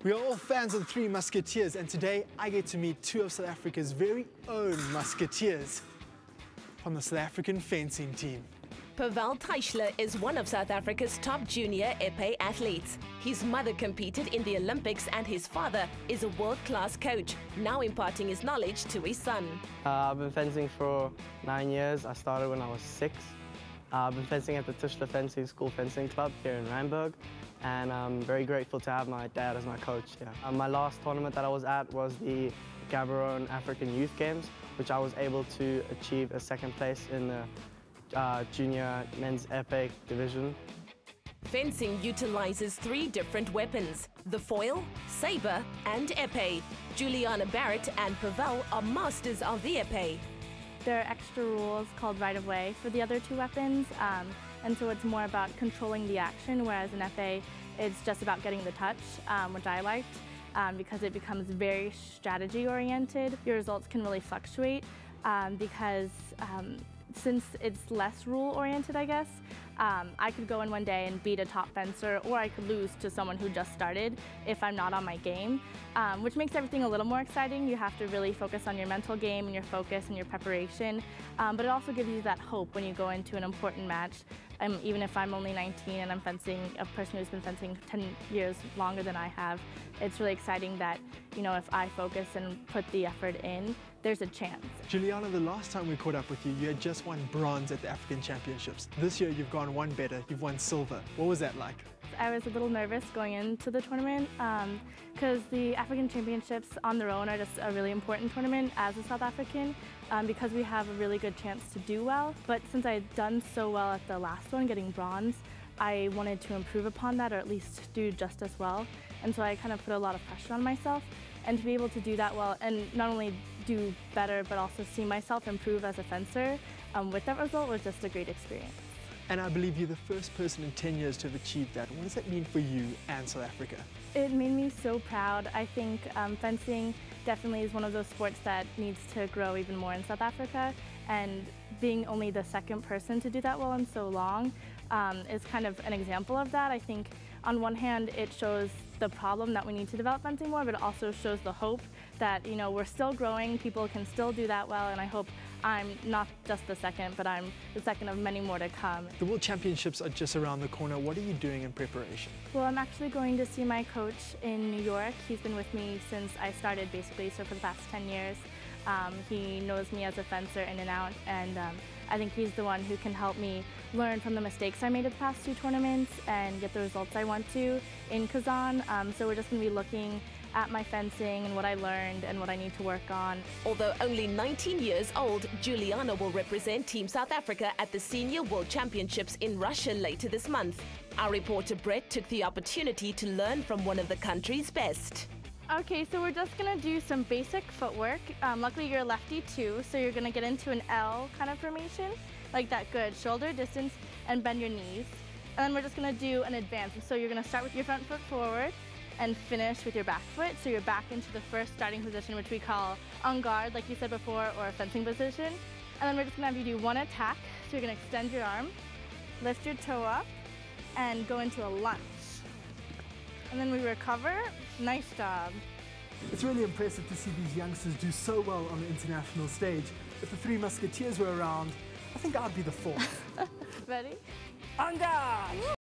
We are all fans of the Three Musketeers, and today I get to meet two of South Africa's very own musketeers from the South African fencing team. Pavel Teichler is one of South Africa's top junior épée athletes. His mother competed in the Olympics and his father is a world-class coach, now imparting his knowledge to his son. I've been fencing for 9 years. I started when I was 6. I've been fencing at the Teichler Fencing School Fencing Club here in Randburg, and I'm very grateful to have my dad as my coach here. My last tournament that I was at was the Gaborone African Youth Games, which I was able to achieve a 2nd place in the junior men's épée division. Fencing utilizes 3 different weapons: the foil, saber and épée. Juliana Barrett and Pavel are masters of the épée. There are extra rules called right-of-way for the other 2 weapons, and so it's more about controlling the action, whereas an épée is just about getting the touch, which I liked, because it becomes very strategy-oriented. Your results can really fluctuate because since it's less rule-oriented, I guess, I could go in one day and beat a top fencer, or I could lose to someone who just started if I'm not on my game, which makes everything a little more exciting. You have to really focus on your mental game and your focus and your preparation, but it also gives you that hope when you go into an important match. Even if I'm only 19 and I'm fencing a person who's been fencing 10 years longer than I have, it's really exciting that, you know, if I focus and put the effort in, there's a chance. Juliana, the last time we caught up with you, you had just won bronze at the African Championships. This year you've gone one better, you've won silver. What was that like? I was a little nervous going into the tournament because the African Championships on their own are just a really important tournament as a South African because we have a really good chance to do well. But since I had done so well at the last one, getting bronze, I wanted to improve upon that, or at least do just as well. And so I kind of put a lot of pressure on myself. And to be able to do that well and not only do better but also see myself improve as a fencer with that result was just a great experience. And I believe you're the first person in 10 years to have achieved that. What does that mean for you and South Africa? It made me so proud. I think fencing definitely is one of those sports that needs to grow even more in South Africa, and being only the 2nd person to do that well in so long is kind of an example of that. I think on one hand it shows the problem that we need to develop fencing more, but it also shows the hope that, you know, we're still growing, people can still do that well, and I hope I'm not just the 2nd, but I'm the 2nd of many more to come. The World Championships are just around the corner. What are you doing in preparation? Well, I'm actually going to see my coach in New York. He's been with me since I started, basically, so for the past 10 years. He knows me as a fencer in and out, and I think he's the one who can help me learn from the mistakes I made at the past 2 tournaments and get the results I want to in Kazan. So we're just going to be looking at my fencing and what I learned and what I need to work on. Although only 19 years old, Juliana will represent Team South Africa at the Senior World Championships in Russia later this month. Our reporter Brett took the opportunity to learn from one of the country's best. Okay, so we're just gonna do some basic footwork. Luckily you're a lefty too, so you're gonna get into an L kind of formation, like that. Good. Shoulder distance and bend your knees. And then we're just gonna do an advance. So you're gonna start with your front foot forward and finish with your back foot. So you're back into the first starting position, which we call en garde, like you said before, or a fencing position. And then we're just gonna have you do one attack. So you're gonna extend your arm, lift your toe up, and go into a lunge. And then we recover. Nice job. It's really impressive to see these youngsters do so well on the international stage. If the Three Musketeers were around, I think I'd be the 4th. Ready? En garde!